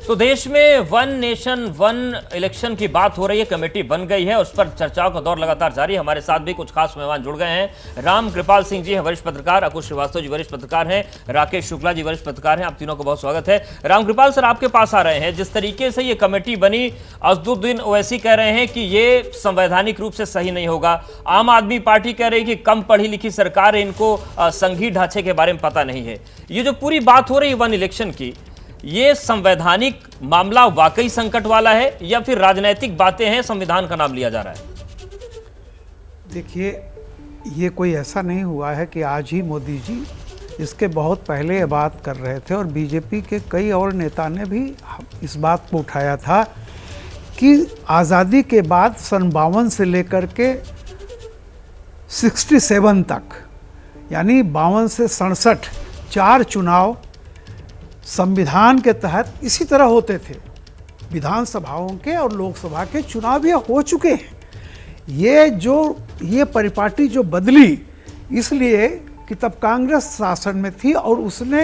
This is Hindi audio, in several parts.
तो देश में वन नेशन वन इलेक्शन की बात हो रही है, कमेटी बन गई है, उस पर चर्चाओं का दौर लगातार जारी है। हमारे साथ भी कुछ खास मेहमान जुड़ गए हैं। राम कृपाल सिंह जी हैं वरिष्ठ पत्रकार, अकुश श्रीवास्तव जी वरिष्ठ पत्रकार हैं, राकेश शुक्ला जी वरिष्ठ पत्रकार हैं। आप तीनों को बहुत स्वागत है। राम कृपाल सर, आपके पास आ रहे हैं। जिस तरीके से ये कमेटी बनी, असदुद्दीन ओवैसी कह रहे हैं कि ये संवैधानिक रूप से सही नहीं होगा। आम आदमी पार्टी कह रही है कि कम पढ़ी लिखी सरकार है, इनको संघीय ढांचे के बारे में पता नहीं है। ये जो पूरी बात हो रही है वन इलेक्शन की, ये संवैधानिक मामला वाकई संकट वाला है या फिर राजनीतिक बातें हैं, संविधान का नाम लिया जा रहा है? देखिए, ये कोई ऐसा नहीं हुआ है कि आज ही मोदी जी, इसके बहुत पहले ये बात कर रहे थे और बीजेपी के कई और नेता ने भी इस बात को उठाया था कि आज़ादी के बाद सन 52 से लेकर के 67 तक, यानी 52 से 67 4 चुनाव संविधान के तहत इसी तरह होते थे। विधानसभाओं के और लोकसभा के चुनाव ये हो चुके हैं। ये परिपाटी जो बदली इसलिए कि तब कांग्रेस शासन में थी और उसने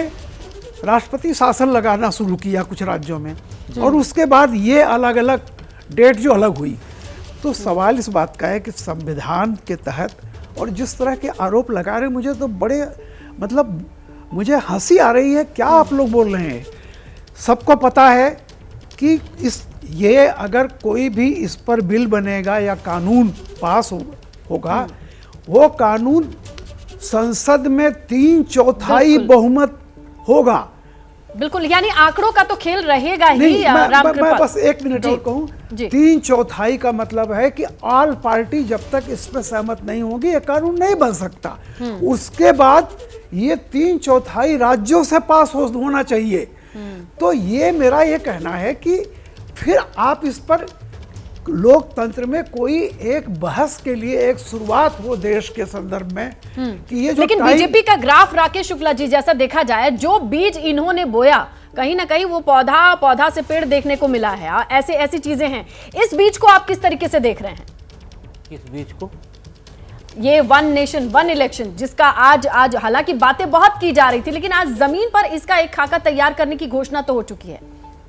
राष्ट्रपति शासन लगाना शुरू किया कुछ राज्यों में, और उसके बाद ये अलग अलग डेट जो अलग हुई। तो सवाल इस बात का है कि संविधान के तहत, और जिस तरह के आरोप लगा रहे, मुझे तो बड़े मुझे हंसी आ रही है। क्या आप लोग बोल रहे हैं? सबको पता है कि ये अगर कोई भी इस पर बिल बनेगा या कानून पास होगा, वो कानून संसद में 3/4 बहुमत होगा। बिल्कुल, यानी आंकड़ों का तो खेल रहेगा ही। मैं बस 1 मिनट और कहूँ, 3/4 का मतलब है कि ऑल पार्टी जब तक इस पर सहमत नहीं होगी ये कानून नहीं बन सकता। उसके बाद ये 3/4 राज्यों से पास होना चाहिए। तो ये मेरा ये कहना है कि फिर आप इस पर लोकतंत्र में कोई एक बहस के लिए एक शुरुआत हो देश के संदर्भ में कि ये जो, लेकिन बीजेपी का ग्राफ, राकेश शुक्ला जी, जैसा देखा जाए, जो बीज इन्होंने बोया, कहीं ना कहीं वो पौधा से पेड़ देखने को मिला है। ऐसी चीजें हैं। इस बीज को आप किस तरीके से देख रहे हैं? किस बीज को? ये वन नेशन वन इलेक्शन, जिसका आज हालांकि बातें बहुत की जा रही थी, लेकिन आज जमीन पर इसका एक खाका तैयार करने की घोषणा तो हो चुकी है।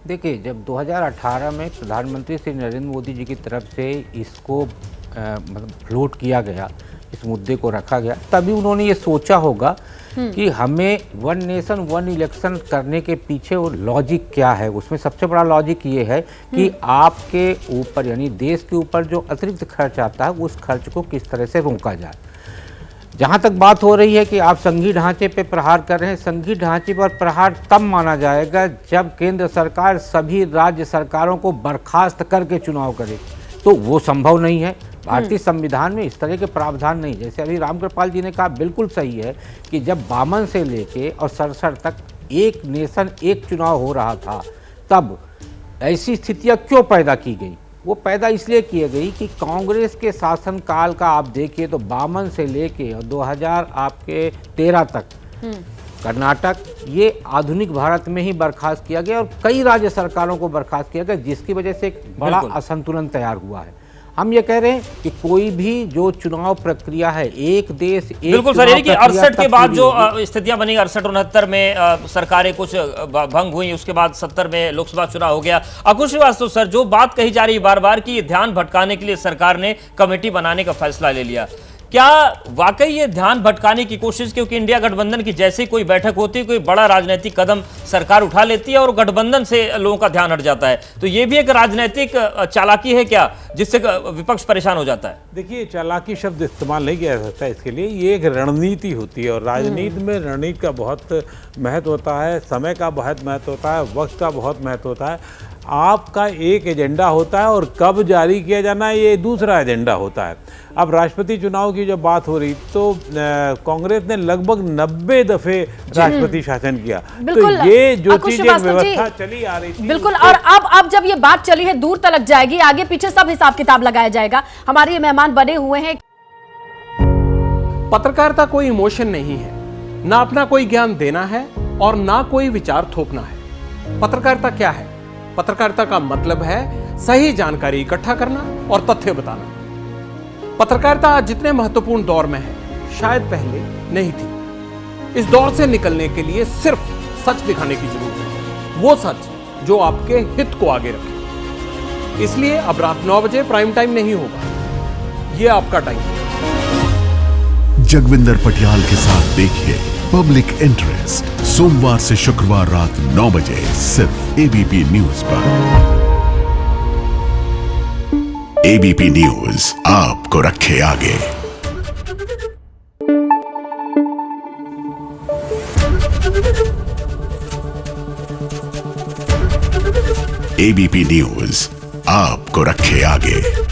देखिए, जब 2018 में प्रधानमंत्री श्री नरेंद्र मोदी जी की तरफ से इसको मतलब फ्लोट किया गया, इस मुद्दे को रखा गया, तभी उन्होंने ये सोचा होगा कि हमें वन नेशन वन इलेक्शन करने के पीछे वो लॉजिक क्या है। उसमें सबसे बड़ा लॉजिक ये है कि आपके ऊपर, यानी देश के ऊपर जो अतिरिक्त खर्च आता है, उस खर्च को किस तरह से रोका जाए। जहाँ तक बात हो रही है कि आप संघीय ढांचे पे प्रहार कर रहे हैं, संघीय ढांचे पर प्रहार तब माना जाएगा जब केंद्र सरकार सभी राज्य सरकारों को बर्खास्त करके चुनाव करे, तो वो संभव नहीं है। भारतीय संविधान में इस तरह के प्रावधान नहीं। जैसे अभी राम कृपाल जी ने कहा, बिल्कुल सही है कि जब 52 से लेके और 67 तक एक नेशन एक चुनाव हो रहा था, तब ऐसी स्थितियाँ क्यों पैदा की गई? वो पैदा इसलिए की गई कि कांग्रेस के शासनकाल का आप देखिए तो 52 से लेके 2013 तक कर्नाटक, ये आधुनिक भारत में ही बर्खास्त किया गया और कई राज्य सरकारों को बर्खास्त किया गया, जिसकी वजह से एक बड़ा असंतुलन तैयार हुआ है। हम ये कह रहे हैं कि कोई भी जो चुनाव प्रक्रिया है, एक देश एक, बिल्कुल सर, यानी कि 68 के बाद जो स्थितियां बनी, 68-69 में सरकारें कुछ भंग हुई, उसके बाद 70 में लोकसभा चुनाव हो गया। अकुश श्रीवास्तव सर, जो बात कही जा रही है बार बार कि ये ध्यान भटकाने के लिए सरकार ने कमेटी बनाने का फैसला ले लिया, क्या वाकई ये ध्यान भटकाने की कोशिश? क्योंकि इंडिया गठबंधन की जैसे कोई बैठक होती है, कोई बड़ा राजनीतिक कदम सरकार उठा लेती है और गठबंधन से लोगों का ध्यान हट जाता है, तो ये भी एक राजनीतिक चालाकी है क्या, जिससे विपक्ष परेशान हो जाता है? देखिए, चालाकी शब्द इस्तेमाल नहीं किया जा सकता इसके लिए। ये एक रणनीति होती है और राजनीति में रणनीति का बहुत महत्व होता है, समय का बहुत महत्व होता है, वक्त का बहुत महत्व होता है। आपका एक एजेंडा होता है और कब जारी किया जाना है ये दूसरा एजेंडा होता है। अब राष्ट्रपति चुनाव की जब बात हो रही तो कांग्रेस ने लगभग 90 दफे राष्ट्रपति शासन किया, तो ये जो चीज एक व्यवस्था चली आ रही थी, बिल्कुल। और अब जब ये बात चली है, दूर तलक जाएगी, आगे पीछे सब हिसाब किताब लगाया जाएगा। हमारे ये मेहमान बने हुए हैं। पत्रकारिता कोई इमोशन नहीं है, ना अपना कोई ज्ञान देना है और ना कोई विचार थोपना है। पत्रकारिता क्या है? पत्रकारिता का मतलब है सही जानकारी इकट्ठा करना और तथ्य बताना। पत्रकारिता आज जितने महत्वपूर्ण दौर में है, शायद पहले नहीं थी। इस दौर से निकलने के लिए सिर्फ सच दिखाने की जरूरत है, वो सच जो आपके हित को आगे रखे। इसलिए अब रात 9 बजे प्राइम टाइम नहीं होगा, ये आपका टाइम है। जगविंदर पटियाल के साथ देखिए पब्लिक इंटरेस्ट सोमवार से शुक्रवार रात 9 बजे सिर्फ एबीपी न्यूज पर। एबीपी न्यूज आपको रखे आगे। एबीपी न्यूज आपको रखे आगे।